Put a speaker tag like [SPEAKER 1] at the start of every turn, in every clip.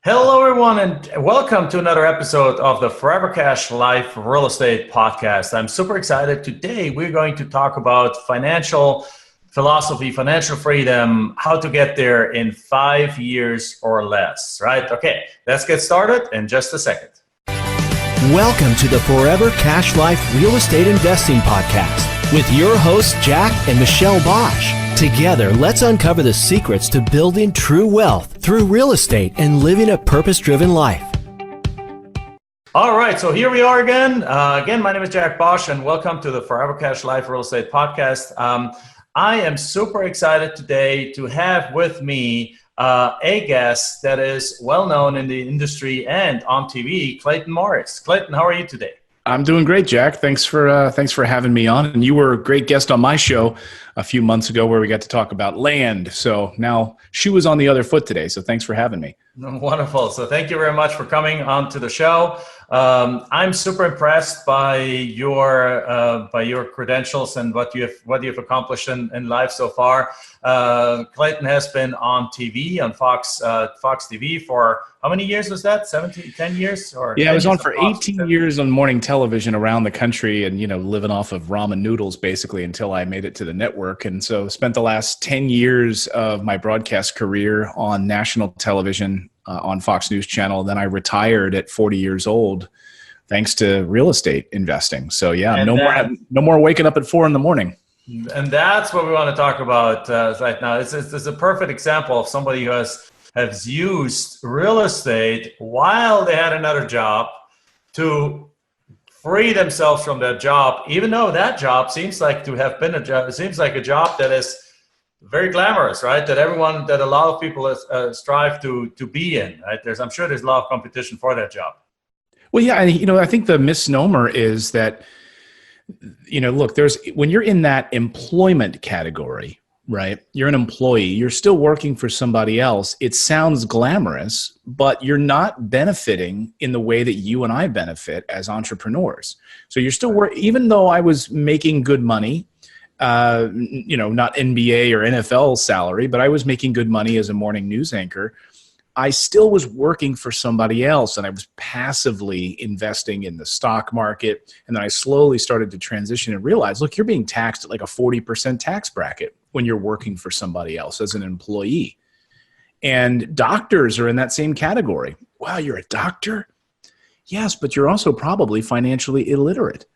[SPEAKER 1] Hello, everyone, and welcome to another episode of the Forever Cash Life Real Estate Podcast. I'm super excited. Today, we're going to talk about financial philosophy, financial freedom, how to get there in 5 years or less, right? Okay, let's get started in just a second.
[SPEAKER 2] Welcome to the Forever Cash Life Real Estate Investing Podcast with your hosts, Jack and Michelle Bosch. Together, let's uncover the secrets to building true wealth through real estate and living a purpose-driven life.
[SPEAKER 1] All right, so here we are again. My name is Jack Bosch, and welcome to the Forever Cash Life Real Estate Podcast. I am super excited today to have with me a guest that is well-known in the industry and on TV, Clayton Morris. Clayton, how are you today?
[SPEAKER 3] I'm doing great, Jack. Thanks for having me on. And you were a great guest on my show a few months ago where we got to talk about land. So now shoe is on the other foot today. So thanks for having me.
[SPEAKER 1] Wonderful. So thank you very much for coming on to the show. I'm super impressed by your credentials and what you've accomplished in life so far. Clayton has been on TV, on Fox TV for how many years was that? 10 years?
[SPEAKER 3] Yeah, I was on for 18 years on morning television around the country and, living off of ramen noodles basically until I made it to the network. And so spent the last 10 years of my broadcast career on national television on Fox News Channel. Then I retired at 40 years old thanks to real estate investing. So yeah, no more waking up at 4 a.m.
[SPEAKER 1] And that's what we want to talk about right now. It's a perfect example of somebody who has used real estate while they had another job to free themselves from that job, even though that job seems like to have been a job. It seems like a job that is very glamorous, right? That a lot of people strive to be in, right? I'm sure there's a lot of competition for that job.
[SPEAKER 3] Well, yeah, I think the misnomer is that, look, when you're in that employment category, right? You're an employee, you're still working for somebody else. It sounds glamorous, but you're not benefiting in the way that you and I benefit as entrepreneurs. So you're still even though I was making good money, not NBA or NFL salary, but I was making good money as a morning news anchor. I still was working for somebody else, and I was passively investing in the stock market. And then I slowly started to transition and realize, look, you're being taxed at like a 40% tax bracket when you're working for somebody else as an employee. And doctors are in that same category. Wow, you're a doctor? Yes, but you're also probably financially illiterate.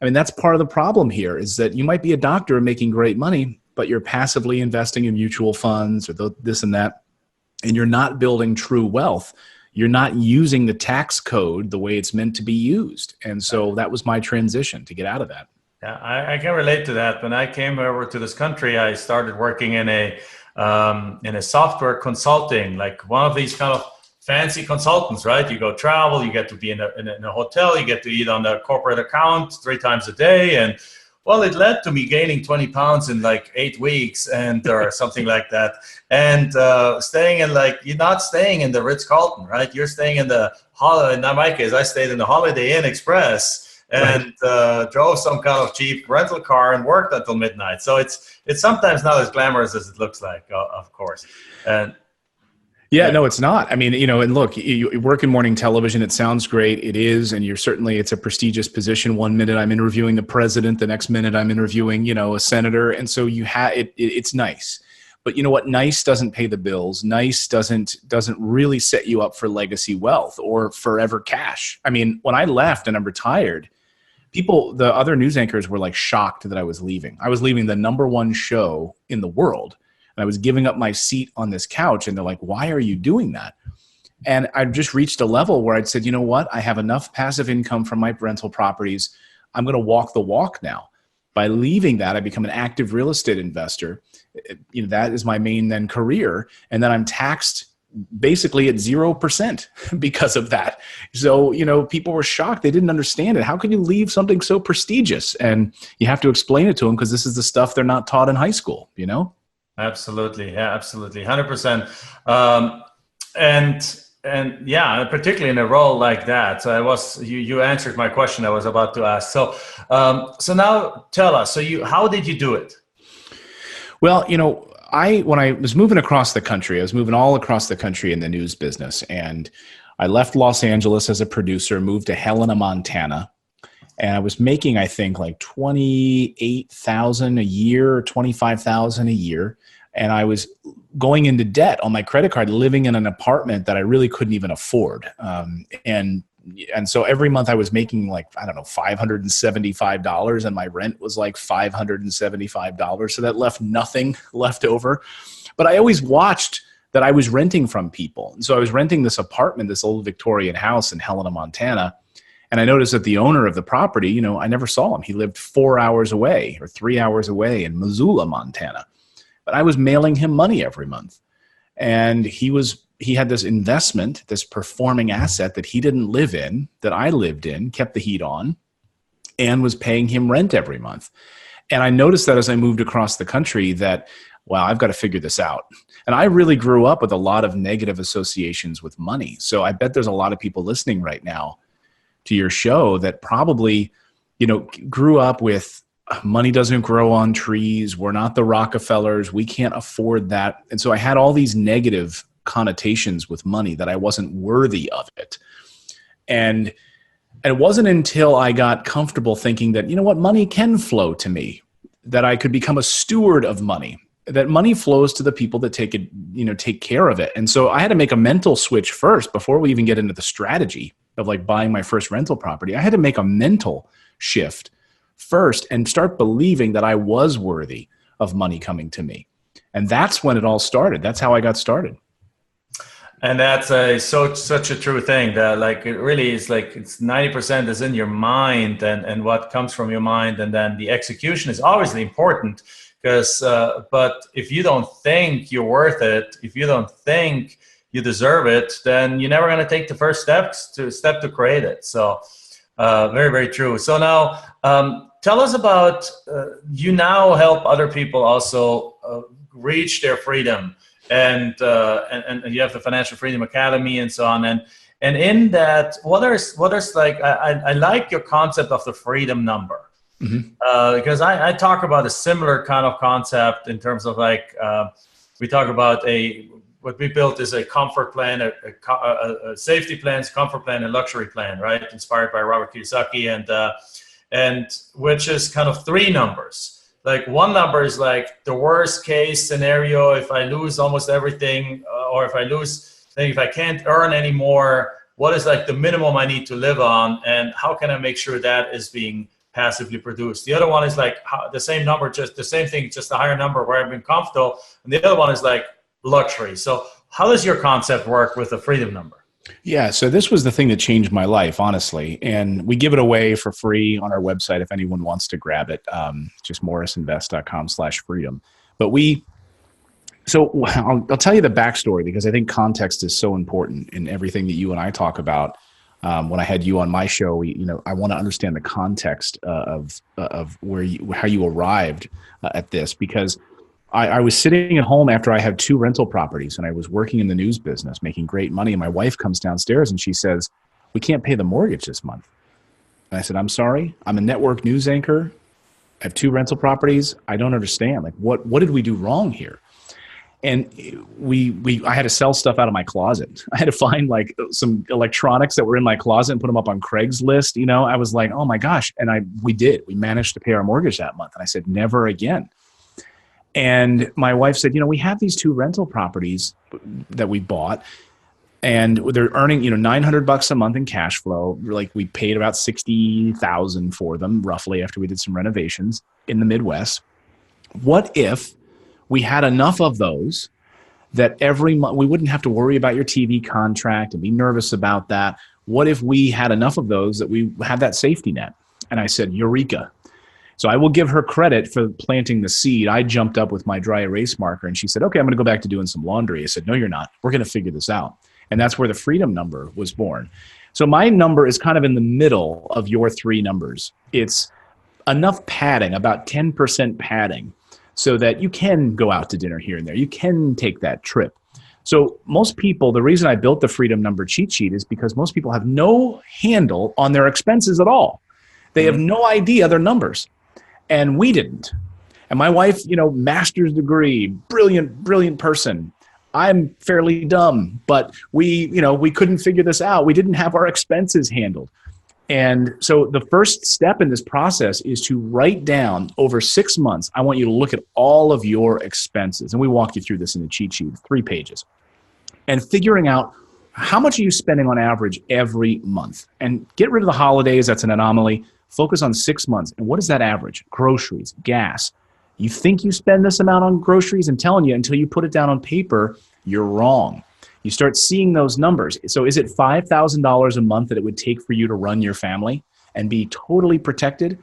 [SPEAKER 3] I mean, that's part of the problem here is that you might be a doctor making great money, but you're passively investing in mutual funds or this and that. And you're not building true wealth. You're not using the tax code the way it's meant to be used. And so that was my transition to get out of that.
[SPEAKER 1] Yeah, I can relate to that. When I came over to this country, I started working in a software consulting, like one of these kind of fancy consultants, right? You go travel, you get to be in a hotel, you get to eat on the corporate account 3 times a day. And well, it led to me gaining 20 pounds in like 8 weeks or something like that. And you're not staying in the Ritz-Carlton, right? You're staying in in my case, I stayed in the Holiday Inn Express and drove some kind of cheap rental car and worked until midnight. So it's sometimes not as glamorous as it looks like, of course. And
[SPEAKER 3] yeah, no, it's not. I mean, and look, you work in morning television. It sounds great. It is. And it's a prestigious position. One minute I'm interviewing the president. The next minute I'm interviewing, a senator. And so it's nice. But you know what? Nice doesn't pay the bills. Nice doesn't really set you up for legacy wealth or forever cash. I mean, when I left and I'm retired, the other news anchors were like shocked that I was leaving. I was leaving the #1 show in the world. And I was giving up my seat on this couch, and they're like, why are you doing that? And I just reached a level where I'd said, you know what? I have enough passive income from my rental properties. I'm going to walk the walk now. By leaving that, I become an active real estate investor. That is my main then career. And then I'm taxed basically at 0% because of that. So, people were shocked. They didn't understand it. How could you leave something so prestigious? And you have to explain it to them because this is the stuff they're not taught in high school,
[SPEAKER 1] Absolutely. Yeah, absolutely. 100%. And yeah, particularly in a role like that. So you answered my question I was about to ask. So now tell us, how did you do it?
[SPEAKER 3] Well, when I was moving across the country, I was moving all across the country in the news business, and I left Los Angeles as a producer, moved to Helena, Montana, and I was making, I think, like $28,000 a year or $25,000 a year, and I was going into debt on my credit card, living in an apartment that I really couldn't even afford, and so every month I was making like, I don't know, $575, and my rent was like $575. So that left nothing left over. But I always watched that I was renting from people. And so I was renting this apartment, this old Victorian house in Helena, Montana. And I noticed that the owner of the property, I never saw him. He lived 4 hours away or 3 hours away in Missoula, Montana. But I was mailing him money every month. And he had this investment, this performing asset that he didn't live in, that I lived in, kept the heat on, and was paying him rent every month. And I noticed that as I moved across the country that, wow, I've got to figure this out. And I really grew up with a lot of negative associations with money. So I bet there's a lot of people listening right now to your show that probably, grew up with money doesn't grow on trees. We're not the Rockefellers. We can't afford that. And so I had all these negative connotations with money that I wasn't worthy of it. And it wasn't until I got comfortable thinking that, money can flow to me, that I could become a steward of money, that money flows to the people that take care of it. And so I had to make a mental switch first before we even get into the strategy of like buying my first rental property. I had to make a mental shift first and start believing that I was worthy of money coming to me. And that's when it all started. That's how I got started.
[SPEAKER 1] And that's such a true thing that like, it really is like it's 90% is in your mind and what comes from your mind. And then the execution is obviously important because, but if you don't think you're worth it, if you don't think you deserve it, then you're never going to take the first step to create it. So very, very true. So now tell us about, you now help other people also reach their freedom. And you have the Financial Freedom Academy and so on. And in that, what is like, I like your concept of the freedom number. Mm-hmm. Because I talk about a similar kind of concept in terms of like, we talk about what we built is a comfort plan, a safety plan, comfort plan, and luxury plan, right? Inspired by Robert Kiyosaki and which is kind of 3 numbers. Like one number is like the worst case scenario. If I lose almost everything, or if I can't earn anymore, what is like the minimum I need to live on, and how can I make sure that is being passively produced? The other one is like the same number, just the same thing, just a higher number where I've been comfortable. And the other one is like luxury. So how does your concept work with the freedom number?
[SPEAKER 3] Yeah, so this was the thing that changed my life, honestly. And we give it away for free on our website if anyone wants to grab it, just morrisinvest.com/freedom. But I'll tell you the backstory because I think context is so important in everything that you and I talk about. When I had you on my show, I want to understand the context of how you arrived at this, because I was sitting at home after I had 2 rental properties and I was working in the news business, making great money. And my wife comes downstairs and she says, "We can't pay the mortgage this month." And I said, "I'm sorry. I'm a network news anchor. I have 2 rental properties. I don't understand. Like, what did we do wrong here?" And I had to sell stuff out of my closet. I had to find like some electronics that were in my closet and put them up on Craigslist. I was like, oh my gosh. And we managed to pay our mortgage that month. And I said, never again. And my wife said, we have these 2 rental properties that we bought and they're earning, $900 a month in cash flow. Like we paid about $60,000 for them roughly after we did some renovations in the Midwest. What if we had enough of those that every month we wouldn't have to worry about your TV contract and be nervous about that? What if we had enough of those that we had that safety net? And I said, Eureka. So I will give her credit for planting the seed. I jumped up with my dry erase marker and she said, okay, I'm going to go back to doing some laundry. I said, no, you're not. We're going to figure this out. And that's where the freedom number was born. So my number is kind of in the middle of your 3 numbers. It's enough padding, about 10% padding, so that you can go out to dinner here and there. You can take that trip. So most people, the reason I built the freedom number cheat sheet is because most people have no handle on their expenses at all. They have no idea their numbers. And we didn't. And my wife, master's degree, brilliant person. I'm fairly dumb, but we couldn't figure this out. We didn't have our expenses handled. And so the first step in this process is to write down over 6 months. I want you to look at all of your expenses. And we walk you through this in the cheat sheet, 3 pages. And figuring out how much are you spending on average every month. And get rid of the holidays. That's an anomaly. Focus on 6 months. And what is that average? Groceries, gas. You think you spend this amount on groceries? I'm telling you, until you put it down on paper, you're wrong. You start seeing those numbers. So is it $5,000 a month that it would take for you to run your family and be totally protected?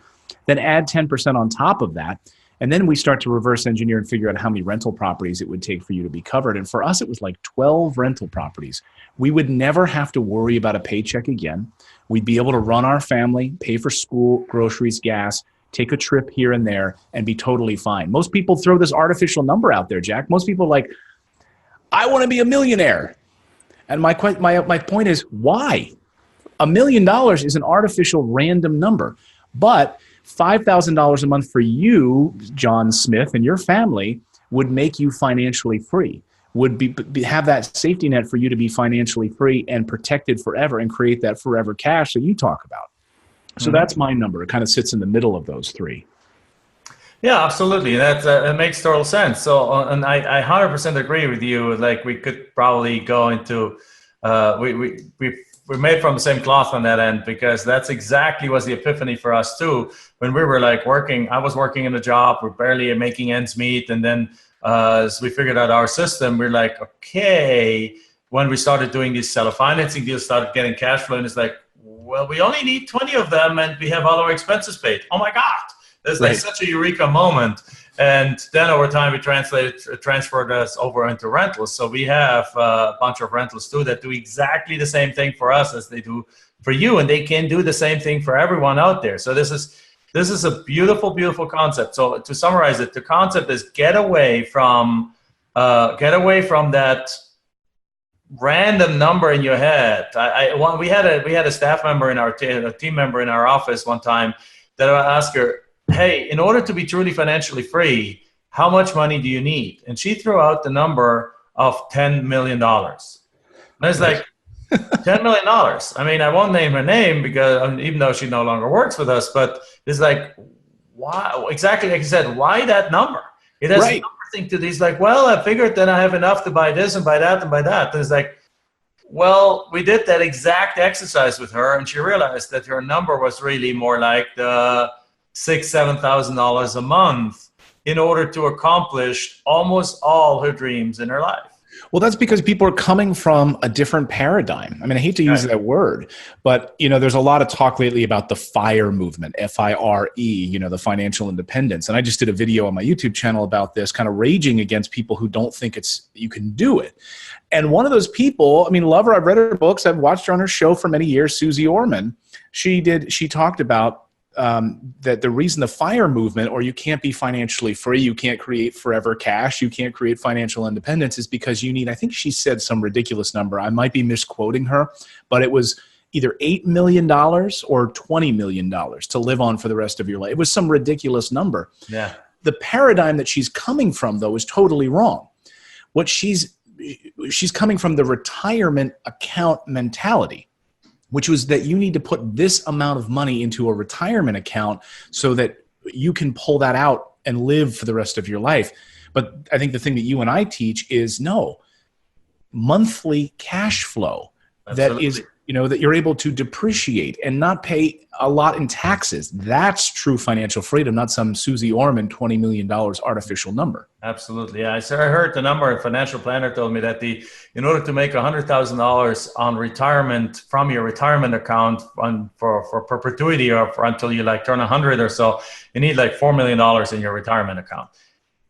[SPEAKER 3] Then add 10% on top of that. And then we start to reverse engineer and figure out how many rental properties it would take for you to be covered. And for us, it was like 12 rental properties. We would never have to worry about a paycheck again. We'd be able to run our family, pay for school, groceries, gas, take a trip here and there, and be totally fine. Most people throw this artificial number out there, Jack. Most people are like, I want to be a millionaire. And my point is, why? $1 million is an artificial random number. But $5,000 a month for you, John Smith, and your family would make you financially free, would have that safety net for you to be financially free and protected forever and create that forever cash that you talk about. So that's my number. It kind of sits in the middle of those 3.
[SPEAKER 1] Yeah, absolutely. That makes total sense. So, and I 100% agree with you. Like, we could probably go into, we're made from the same cloth on that end, because that's exactly was the epiphany for us too. When we were like working, I was working in a job, we're barely making ends meet. And then as we figured out our system, we're like, okay, when we started doing these seller financing deals, started getting cash flow, and it's like, well, we only need 20 of them and we have all our expenses paid. Oh my God. That's like such a eureka moment. And then over time, we transferred us over into rentals. So we have a bunch of rentals too that do exactly the same thing for us as they do for you. And they can do the same thing for everyone out there. So this is a beautiful, beautiful concept. So to summarize it, the concept is get away from that random number in your head. We had a staff member in our team member in our office one time that I asked her, hey, in order to be truly financially free, how much money do you need? And she threw out the number of $10 million. And it's like, $10 million. I mean, I won't name her name because even though she no longer works with us, but it's like, why? Exactly like you said, why that number? It has nothing to this. Like, well, I figured that I have enough to buy this and buy that and buy that. And it's like, well, we did that exact exercise with her, and she realized that her number was really more like the $6,000-$7,000 a month in order to accomplish almost all her dreams in her life.
[SPEAKER 3] Well, that's because people are coming from a different paradigm. I mean, I hate to use that word, but there's a lot of talk lately about the FIRE movement, FIRE, the financial independence. And I just did a video on my YouTube channel about this, kind of raging against people who don't think you can do it. And one of those people, I mean, love her. I've read her books. I've watched her on her show for many years, Susie Orman. She talked about that the reason the FIRE movement, or you can't be financially free, you can't create forever cash, you can't create financial independence, is because you need, I think she said some ridiculous number. I might be misquoting her, but it was either $8 million or $20 million to live on for the rest of your life. It was some ridiculous number. Yeah. The paradigm that she's coming from, though, is totally wrong. What she's coming from the retirement account mentality, which was that you need to put this amount of money into a retirement account so that you can pull that out and live for the rest of your life. But I think the thing that you and I teach is monthly cash flow. Absolutely. That is, that you're able to depreciate and not pay a lot in taxes. That's true financial freedom, not some Susie Orman $20 million artificial number. Absolutely. Yeah. I heard the number. A financial planner told me that in order to make $100,000 on retirement from your retirement account for perpetuity or until you turn 100 or so, you need $4 million in your retirement account.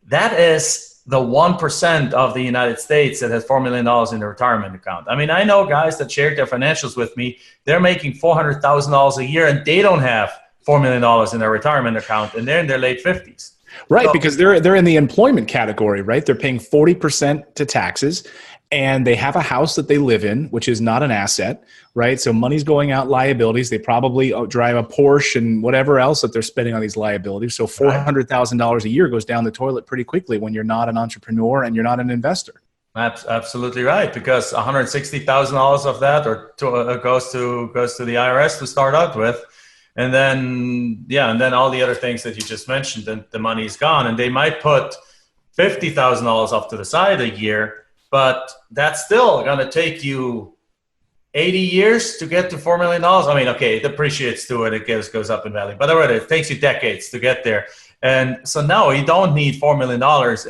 [SPEAKER 3] That is the 1% of the United States that has $4 million in their retirement account. I mean, I know guys that shared their financials with me. They're making $400,000 a year and they don't have $4 million in their retirement account, and they're in their late 50s. Right, because they're in the employment category, right? They're paying 40% to taxes, and they have a house that they live in, which is not an asset, right? So money's going out liabilities. They probably drive a Porsche and whatever else that they're spending on these liabilities. So $400,000 a year goes down the toilet pretty quickly when you're not an entrepreneur and you're not an investor.
[SPEAKER 1] Absolutely right, because $160,000 of that goes to the IRS to start out with, and then all the other things that you just mentioned, and the money is gone, and they might put $50,000 off to the side a year, but that's still going to take you 80 years to get to $4 million. I mean, okay, it depreciates too, and it goes up in value, but it takes you decades to get there. And so no, you don't need $4 million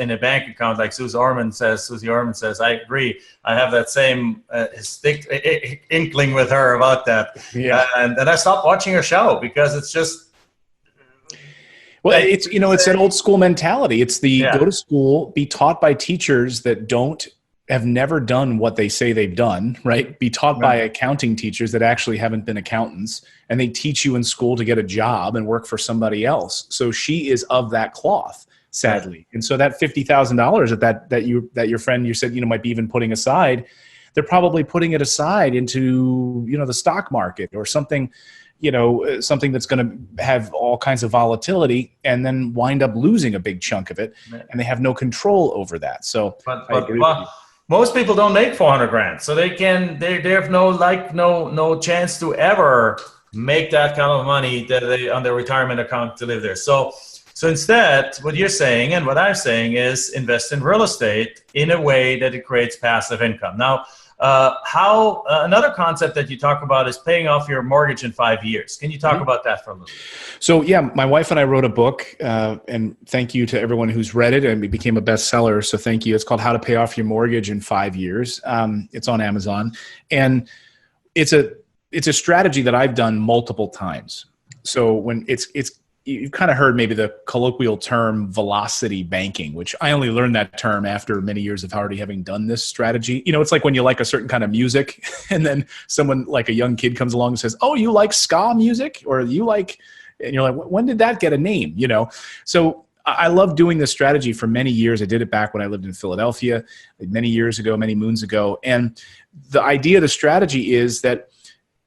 [SPEAKER 1] in a bank account, like Susie Orman says. I agree. I have that same inkling with her about that.
[SPEAKER 3] Yeah.
[SPEAKER 1] And then I stopped watching her show because it's just.
[SPEAKER 3] Well, it's an old school mentality. It's go to school, be taught by teachers that have never done what they say they've done, right? Be taught by accounting teachers that actually haven't been accountants, and they teach you in school to get a job and work for somebody else. So she is of that cloth, sadly. And so that $50,000 that your friend, you said, might be even putting aside, they're probably putting it aside into, the stock market or something, something that's going to have all kinds of volatility, and then wind up losing a big chunk of it, and they have no control over that. So I agree with you.
[SPEAKER 1] Most people don't make 400 grand, so they have no chance to ever make that kind of money that they on their retirement account to live there. So instead, what you're saying and what I'm saying is invest in real estate in a way that it creates passive income. Now, another concept that you talk about is paying off your mortgage in 5 years. Can you talk about that for a little bit?
[SPEAKER 3] So my wife and I wrote a book, and thank you to everyone who's read it, and it became a bestseller. So thank you. It's called How to Pay Off Your Mortgage in 5 Years. It's on Amazon, and it's a strategy that I've done multiple times. So when you've kind of heard maybe the colloquial term velocity banking, which I only learned that term after many years of already having done this strategy. It's like when you like a certain kind of music and then someone like a young kid comes along and says, oh, you like ska music, or and you're like, when did that get a name? So I love doing this strategy for many years. I did it back when I lived in Philadelphia many years ago, many moons ago. And the idea of the strategy is that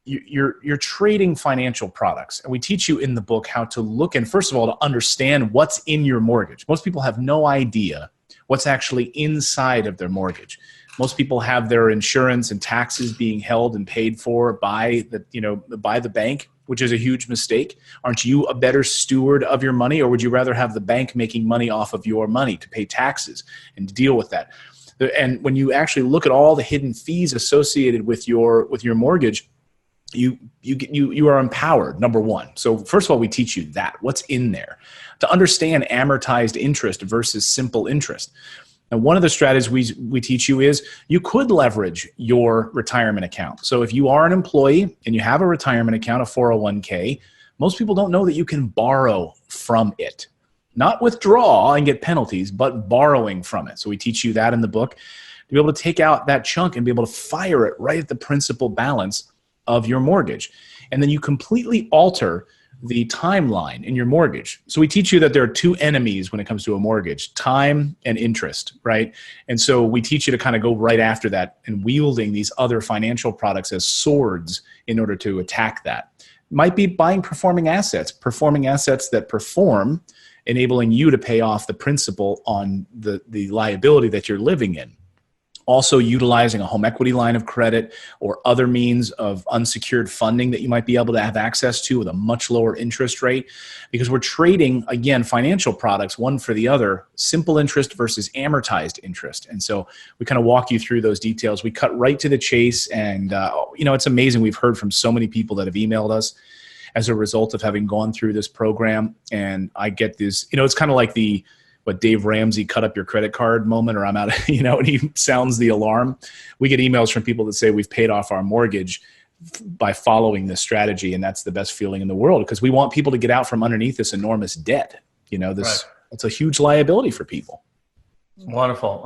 [SPEAKER 3] you're trading financial products. And we teach you in the book how to look and, first of all, to understand what's in your mortgage. Most people have no idea what's actually inside of their mortgage. Most people have their insurance and taxes being held and paid for by the bank, which is a huge mistake. Aren't you a better steward of your money, or would you rather have the bank making money off of your money to pay taxes and to deal with that? And when you actually look at all the hidden fees associated with your mortgage, you are empowered, number one. So first of all, we teach you that, what's in there, to understand amortized interest versus simple interest. And one of the strategies we teach you is you could leverage your retirement account. So if you are an employee and you have a retirement account, a 401k, most people don't know that you can borrow from it. Not withdraw and get penalties, but borrowing from it. So we teach you that in the book, to be able to take out that chunk and be able to fire it right at the principal balance of your mortgage. And then you completely alter the timeline in your mortgage. So we teach you that there are two enemies when it comes to a mortgage: time and interest, right? And so we teach you to kind of go right after that and wielding these other financial products as swords in order to attack that. Might be buying performing assets that perform, enabling you to pay off the principal on the liability that you're living in. Also utilizing a home equity line of credit or other means of unsecured funding that you might be able to have access to with a much lower interest rate, because we're trading, again, financial products, one for the other, simple interest versus amortized interest. And so we kind of walk you through those details. We cut right to the chase, and it's amazing. We've heard from so many people that have emailed us as a result of having gone through this program. And I get this, it's kind of like what Dave Ramsey cut up your credit card moment, or I'm out, and he sounds the alarm. We get emails from people that say we've paid off our mortgage by following this strategy. And that's the best feeling in the world, because we want people to get out from underneath this enormous debt. It's a huge liability for people.
[SPEAKER 1] Wonderful.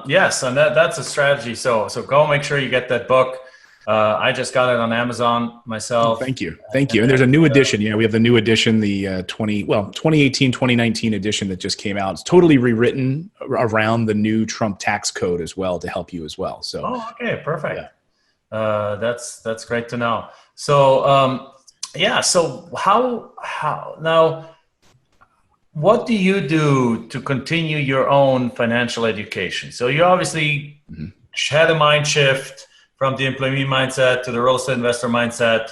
[SPEAKER 1] Yes. And that's a strategy. So go make sure you get that book. I just got it on Amazon myself.
[SPEAKER 3] Thank you. Thank you. And there's a new edition. Yeah, we have the new edition, the 2018, 2019 edition that just came out. It's totally rewritten around the new Trump tax code as well to help you as well. So,
[SPEAKER 1] okay, perfect. Yeah. That's great to know. So, so how now, what do you do to continue your own financial education? So you obviously had a mind shift from the employee mindset to the real estate investor mindset,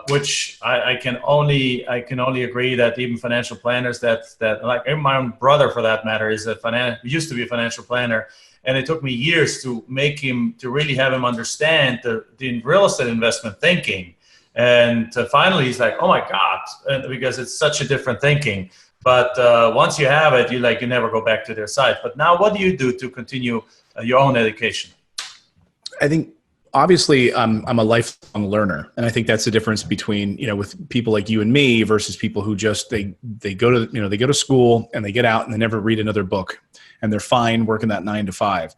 [SPEAKER 1] which I can only agree that even financial planners that like my own brother for that matter used to be a financial planner, and it took me years to really have him understand the real estate investment thinking, and finally he's like, oh my God, because it's such a different thinking. But once you have it, you never go back to their side. But now, what do you do to continue your own education?
[SPEAKER 3] I think obviously I'm a lifelong learner, and I think that's the difference between, with people like you and me versus people who just they go to school and they get out and they never read another book and they're fine working that 9 to 5.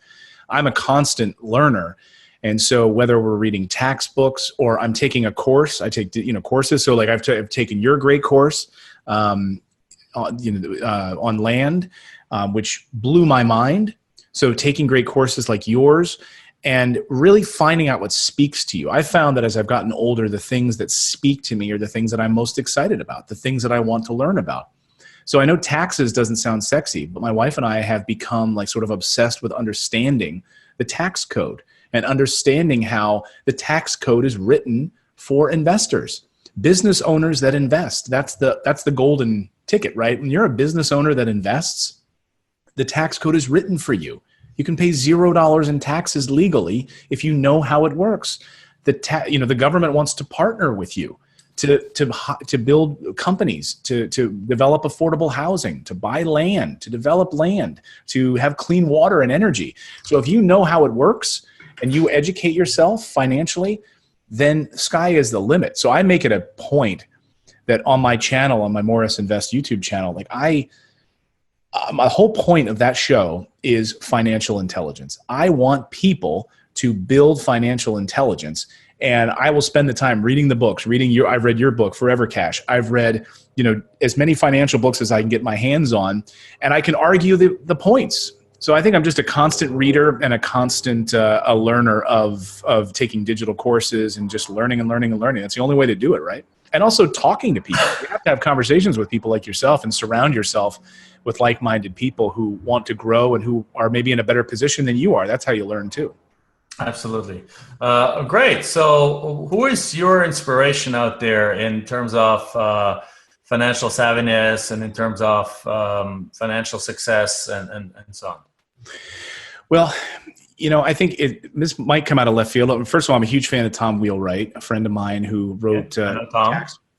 [SPEAKER 3] I'm a constant learner. And so whether we're reading tax books or I'm taking a course, I take courses. So like I've taken your great course on land, which blew my mind. So taking great courses like yours and really finding out what speaks to you. I found that as I've gotten older, the things that speak to me are the things that I'm most excited about, the things that I want to learn about. So I know taxes doesn't sound sexy, but my wife and I have become sort of obsessed with understanding the tax code and understanding how the tax code is written for investors, business owners that invest. That's the golden ticket, right? When you're a business owner that invests, the tax code is written for you. You can pay $0 in taxes legally if you know how it works. The government wants to partner with you to build companies, to develop affordable housing, to buy land, to develop land, to have clean water and energy. So if you know how it works and you educate yourself financially, then sky is the limit. So I make it a point that on my channel, on my Morris Invest YouTube channel, my whole point of that show is financial intelligence. I want people to build financial intelligence, and I will spend the time reading the books, I've read your book, Forever Cash. I've read, as many financial books as I can get my hands on, and I can argue the points. So I think I'm just a constant reader and a constant a learner of taking digital courses and just learning and learning and learning. That's the only way to do it, right? And also talking to people. You have to have conversations with people like yourself and surround yourself with like-minded people who want to grow and who are maybe in a better position than you are. That's how you learn too. Absolutely.
[SPEAKER 1] Great. So who is your inspiration out there in terms of financial savviness and in terms of financial success and so on?
[SPEAKER 3] Well, I think this might come out of left field. First of all, I'm a huge fan of Tom Wheelwright, a friend of mine who wrote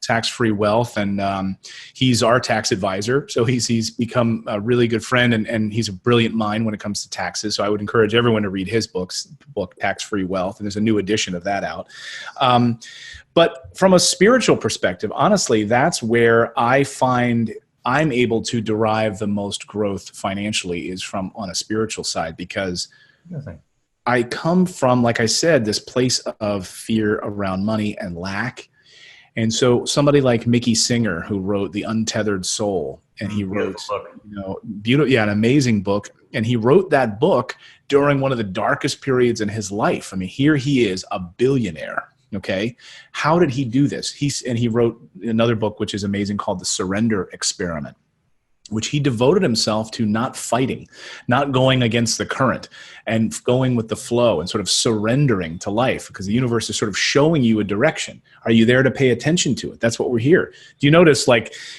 [SPEAKER 3] Tax-Free Wealth, and he's our tax advisor. So he's become a really good friend, and he's a brilliant mind when it comes to taxes. So I would encourage everyone to read his book, Tax-Free Wealth, and there's a new edition of that out. But from a spiritual perspective, honestly, that's where I find I'm able to derive the most growth financially is from on a spiritual side, because I come from, like I said, this place of fear around money and lack. And so somebody like Mickey Singer, who wrote The Untethered Soul, and he wrote, an amazing book. And he wrote that book during one of the darkest periods in his life. I mean, here he is, a billionaire. Okay. How did he do this? He wrote another book, which is amazing, called The Surrender Experiment, which he devoted himself to not fighting, not going against the current, and going with the flow and sort of surrendering to life, because the universe is sort of showing you a direction. Are you there to pay attention to it? That's what we're here. Do you notice,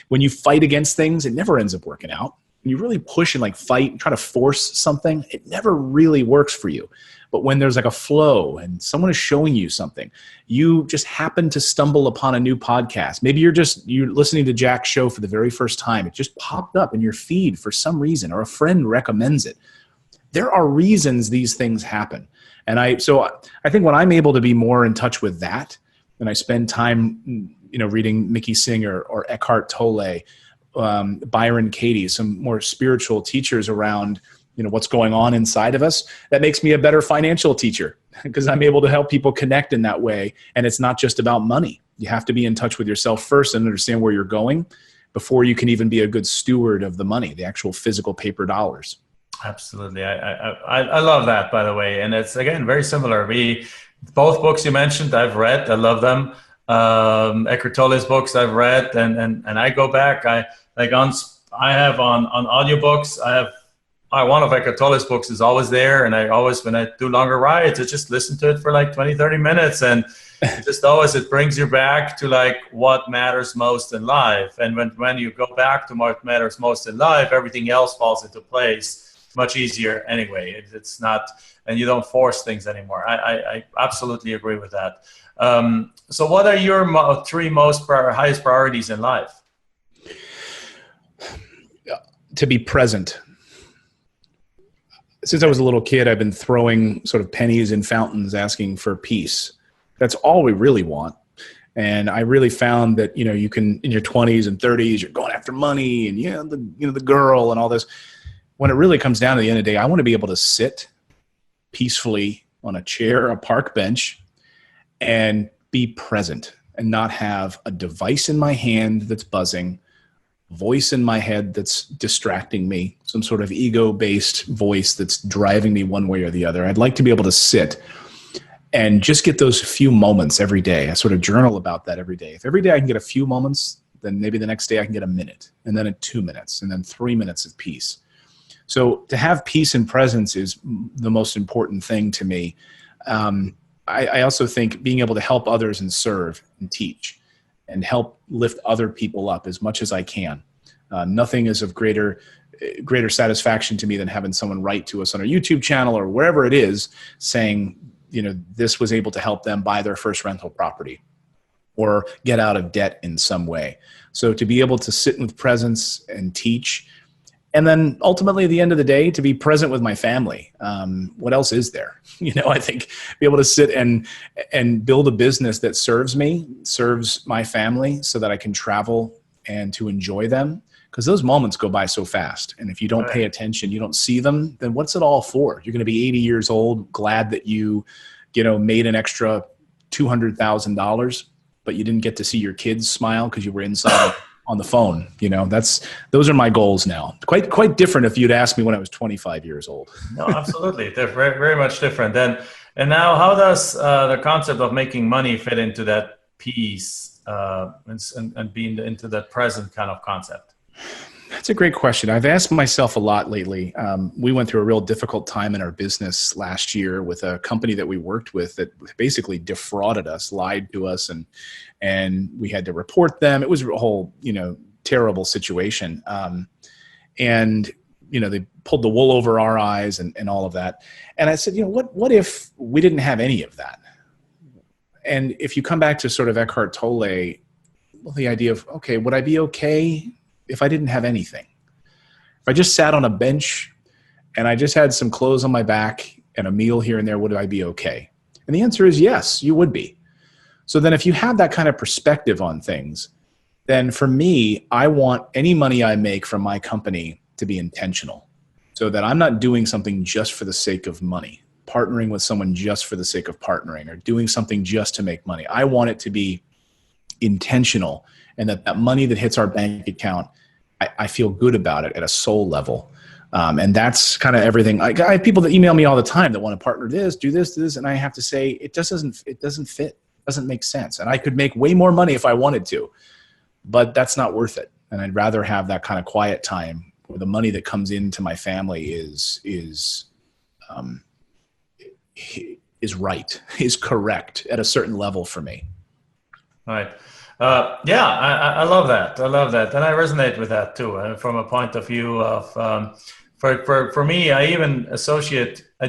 [SPEAKER 3] when you fight against things, it never ends up working out. When you really push and fight and try to force something, it never really works for you. But when there's a flow and someone is showing you something, you just happen to stumble upon a new podcast. Maybe you're listening to Jack's show for the very first time. It just popped up in your feed for some reason, or a friend recommends it. There are reasons these things happen. And I think when I'm able to be more in touch with that, and I spend time, reading Mickey Singer or Eckhart Tolle, Byron Katie, some more spiritual teachers around, what's going on inside of us, that makes me a better financial teacher. because I'm able to help people connect in that way. And it's not just about money. You have to be in touch with yourself first and understand where you're going before you can even be a good steward of the money, the actual physical paper dollars.
[SPEAKER 1] Absolutely. I love that, by the way. And it's, again, very similar. Both books you mentioned, I've read. I love them. Eckhart Tolle's books I've read, and I go back. I have on audiobooks. One of Eckhart Tolle's books is always there, and I always, when I do longer rides, I just listen to it for like 20, 30 minutes, and it brings you back to like what matters most in life. And when you go back to what matters most in life, everything else falls into place much easier anyway. It's not, and you don't force things anymore. I absolutely agree with that. So what are your three highest priorities in life?
[SPEAKER 3] To be present. Since I was a little kid, I've been throwing sort of pennies in fountains asking for peace. That's all we really want. And I really found that, you can, in your 20s and 30s, you're going after money and the girl and all this. When it really comes down to the end of the day, I want to be able to sit peacefully on a chair, a park bench, and be present and not have a device in my hand that's buzzing, voice in my head that's distracting me, some sort of ego-based voice that's driving me one way or the other. I'd like to be able to sit and just get those few moments every day. I sort of journal about that every day. If every day I can get a few moments, then maybe the next day I can get a minute, and then 2 minutes, and then 3 minutes of peace. So to have peace and presence is the most important thing to me. I also think being able to help others and serve and teach and help lift other people up as much as I can. Nothing is of greater satisfaction to me than having someone write to us on our YouTube channel or wherever it is saying, this was able to help them buy their first rental property or get out of debt in some way. So to be able to sit with presence and teach, and then ultimately at the end of the day, to be present with my family. What else is there? I think be able to sit and build a business that serves me, serves my family so that I can travel and to enjoy them. Because those moments go by so fast. And if you don't pay attention, you don't see them, then what's it all for? You're going to be 80 years old, glad that you made an extra $200,000, but you didn't get to see your kids smile because you were inside on the phone. Those are my goals now. Quite different if you'd asked me when I was 25 years old.
[SPEAKER 1] No, absolutely. They're very, very much different. And now how does the concept of making money fit into that piece and being into that present kind of concept?
[SPEAKER 3] That's a great question. I've asked myself a lot lately. We went through a real difficult time in our business last year with a company that we worked with that basically defrauded us, lied to us, and we had to report them. It was a whole, terrible situation. And they pulled the wool over our eyes and all of that. And I said, what if we didn't have any of that? And if you come back to sort of Eckhart Tolle, the idea of, okay, would I be okay if I didn't have anything? If I just sat on a bench and I just had some clothes on my back and a meal here and there, would I be okay? And the answer is yes, you would be. So then if you have that kind of perspective on things, then for me, I want any money I make from my company to be intentional so that I'm not doing something just for the sake of money, partnering with someone just for the sake of partnering, or doing something just to make money. I want it to be intentional, and that money that hits our bank account, I feel good about it at a soul level. And that's kind of everything. I have people that email me all the time that want to partner this, do this, and I have to say, it doesn't fit. It doesn't make sense. And I could make way more money if I wanted to, but that's not worth it. And I'd rather have that kind of quiet time where the money that comes into my family is correct at a certain level for me.
[SPEAKER 1] Right. I love that. And I resonate with that too. From a point of view of, for me, I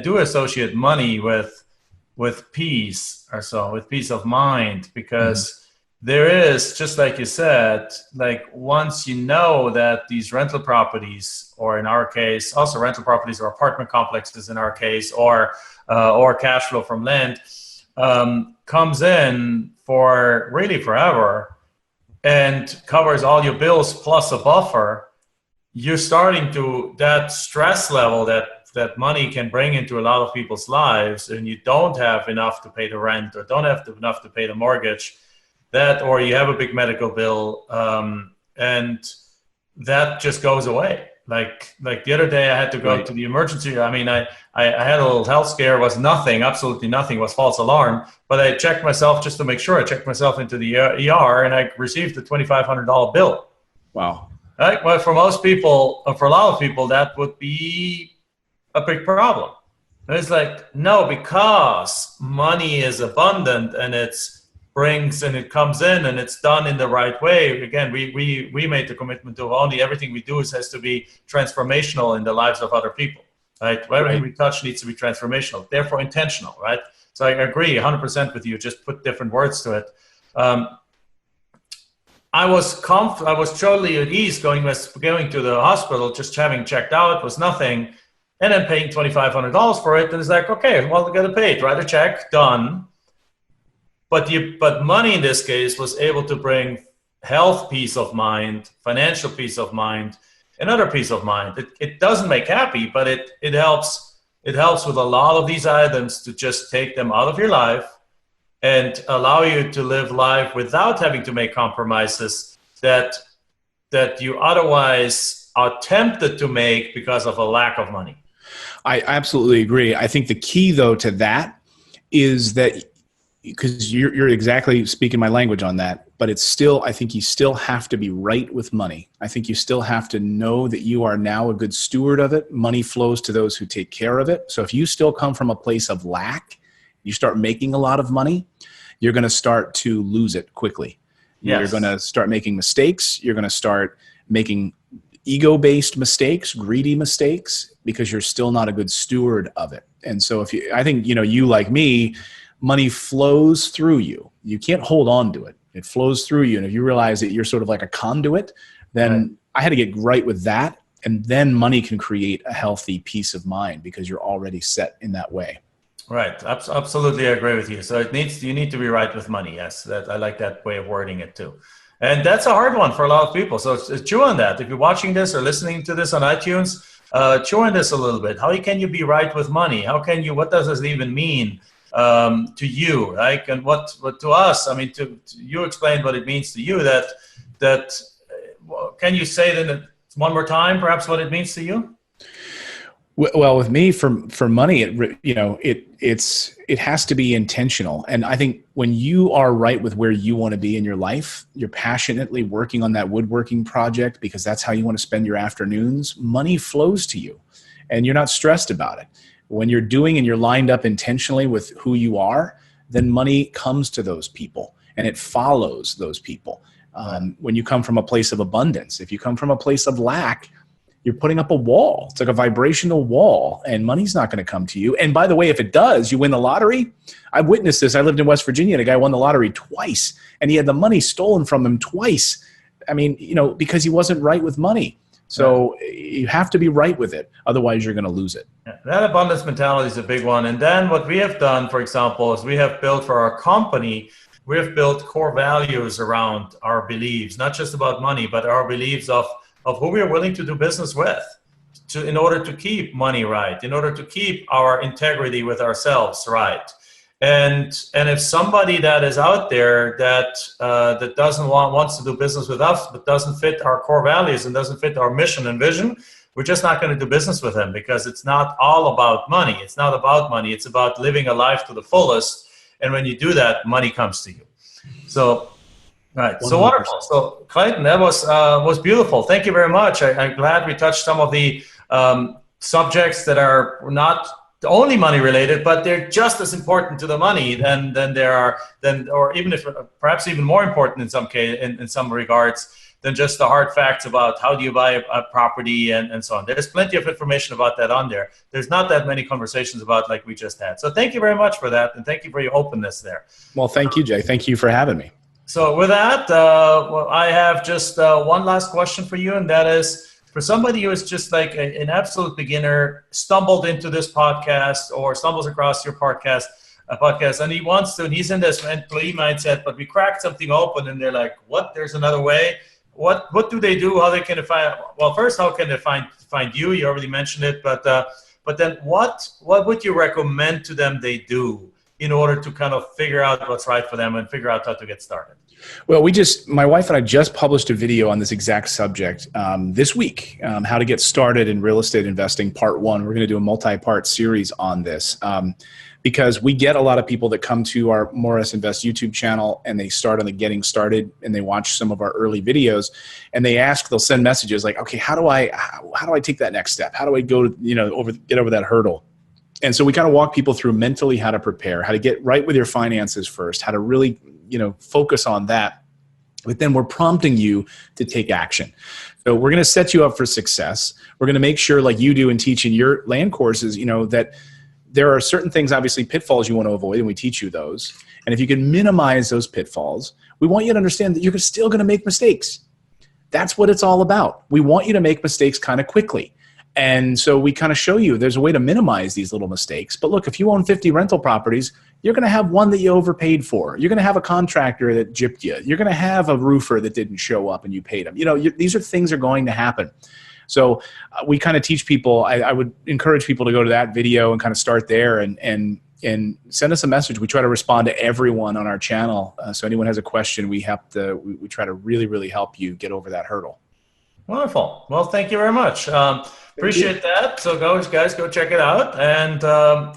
[SPEAKER 1] do associate money with peace or so, with peace of mind, because there is, just like you said, like once you know that these rental properties, or in our case, also rental properties or apartment complexes in our case, or cash flow from land, comes in for really forever and covers all your bills plus a buffer, you're starting to, that stress level, that that money can bring into a lot of people's lives, and you don't have enough to pay the rent or don't have enough to pay the mortgage, or you have a big medical bill, and that just goes away. Like the other day, I had to go to the emergency. I mean, I had a little health scare. It was nothing, absolutely nothing. It was false alarm. But I checked myself just to make sure. I checked myself into the ER, and I received a $2,500 bill.
[SPEAKER 3] Wow.
[SPEAKER 1] Right. Well, for most people, for a lot of people, that would be a big problem. And it's like, no, because money is abundant and it comes in and it's done in the right way. Again, we made the commitment to only everything we do has to be transformational in the lives of other people. Right. Everything we touch needs to be transformational, therefore intentional. Right. So I agree 100% with you. Just put different words to it. I was totally at ease going to the hospital, just having checked out, was nothing, and then paying $2,500 for it. And it's like, okay, well, I got to pay it, write a check, done. But money in this case was able to bring health peace of mind, financial peace of mind, and other peace of mind. It doesn't make happy, but it helps. It helps with a lot of these items to just take them out of your life and allow you to live life without having to make compromises that you otherwise are tempted to make because of a lack of money.
[SPEAKER 3] I absolutely agree. I think the key, though, to that is that, because you're exactly speaking my language on that, but it's still, I think you still have to be right with money. I think you still have to know that you are now a good steward of it. Money flows to those who take care of it. So if you still come from a place of lack, you start making a lot of money, you're going to start to lose it quickly. Yes. You're going to start making mistakes. You're going to start making ego-based mistakes, greedy mistakes, because you're still not a good steward of it. And so I think, you like me, money flows through you. You can't hold on to it. It flows through you. And if you realize that you're sort of like a conduit, then I had to get right with that. And then money can create a healthy peace of mind because you're already set in that way.
[SPEAKER 1] Right. Absolutely. I agree with you. So you need to be right with money. Yes. I like that way of wording it too. And that's a hard one for a lot of people. So chew on that. If you're watching this or listening to this on iTunes, chew on this a little bit. How can you be right with money? What does this even mean to you? Like, and what to us, I mean, to you explained what it means to you that can you say then one more time, perhaps what it means to you?
[SPEAKER 3] Well, with me, for money, it has to be intentional. And I think when you are right with where you want to be in your life, you're passionately working on that woodworking project because that's how you want to spend your afternoons, money flows to you and you're not stressed about it. When you're doing and you're lined up intentionally with who you are, then money comes to those people and it follows those people. When you come from a place of abundance, if you come from a place of lack, you're putting up a wall. It's like a vibrational wall, and money's not going to come to you. And by the way, if it does, you win the lottery. I've witnessed this. I lived in West Virginia, and a guy won the lottery twice, and he had the money stolen from him twice. I mean, because he wasn't right with money. So you have to be right with it. Otherwise, you're going to lose it.
[SPEAKER 1] Yeah, that abundance mentality is a big one. And then what we have done, for example, is we have built for our company, we have built core values around our beliefs, not just about money, but our beliefs of who we are willing to do business with in order to keep money right, in order to keep our integrity with ourselves right. And if somebody that is out there that wants to do business with us, but doesn't fit our core values and doesn't fit our mission and vision, we're just not going to do business with them because it's not all about money. It's not about money. It's about living a life to the fullest. And when you do that, money comes to you. So, right. 100%. So wonderful. So Clayton, that was beautiful. Thank you very much. I'm glad we touched some of the subjects that are not only money related, but they're just as important to the money or even if perhaps even more important in some regards than just the hard facts about how do you buy a property and so on. There's plenty of information about that on there. There's not that many conversations about like we just had. So thank you very much for that, and thank you for your openness there.
[SPEAKER 3] Well, thank you, Jay. Thank you for having me.
[SPEAKER 1] So with that, I have just one last question for you, and that is for somebody who is just like an absolute beginner, stumbled into this podcast or stumbles across your podcast, and he wants to, and he's in this employee mindset, but we cracked something open and they're like, what, there's another way? What do they do? How they can find, well, first, how can they find you? You already mentioned it, but But then what would you recommend to them they do in order to kind of figure out what's right for them and figure out how to get started?
[SPEAKER 3] Well, my wife and I just published a video on this exact subject this week, how to get started in real estate investing, part 1. We're going to do a multi-part series on this because we get a lot of people that come to our Morris Invest YouTube channel and they start on the getting started and they watch some of our early videos and they'll send messages like, okay, how do I take that next step? How do I go to, get over that hurdle? And so we kind of walk people through mentally how to prepare, how to get right with your finances first, how to really, focus on that. But then we're prompting you to take action. So we're going to set you up for success. We're going to make sure, like you do in teaching your land courses, that there are certain things, obviously pitfalls you want to avoid, and we teach you those. And if you can minimize those pitfalls, we want you to understand that you're still going to make mistakes. That's what it's all about. We want you to make mistakes kind of quickly. And so we kind of show you there's a way to minimize these little mistakes. But look, if you own 50 rental properties, you're going to have one that you overpaid for. You're going to have a contractor that gypped you. You're going to have a roofer that didn't show up and you paid them. These are things that are going to happen. So we kind of teach people. I would encourage people to go to that video and kind of start there and send us a message. We try to respond to everyone on our channel. So anyone has a question, we try to really, really help you get over that hurdle.
[SPEAKER 1] Wonderful. Well, thank you very much. Appreciate that. So guys, go check it out. And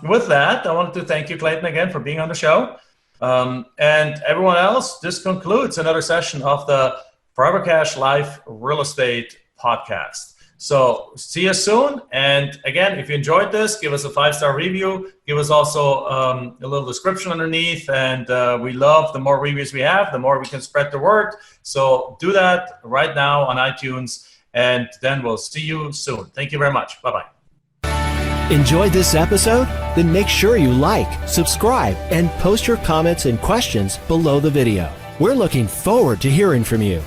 [SPEAKER 1] with that, I wanted to thank you, Clayton, again for being on the show. And everyone else, this concludes another session of the Forever Cash Life Real Estate Podcast. So see you soon. And again, if you enjoyed this, give us a 5-star review. Give us also a little description underneath. And we love the more reviews we have, the more we can spread the word. So do that right now on iTunes. And then we'll see you soon. Thank you very much. Bye-bye.
[SPEAKER 2] Enjoyed this episode? Then make sure you like, subscribe, and post your comments and questions below the video. We're looking forward to hearing from you.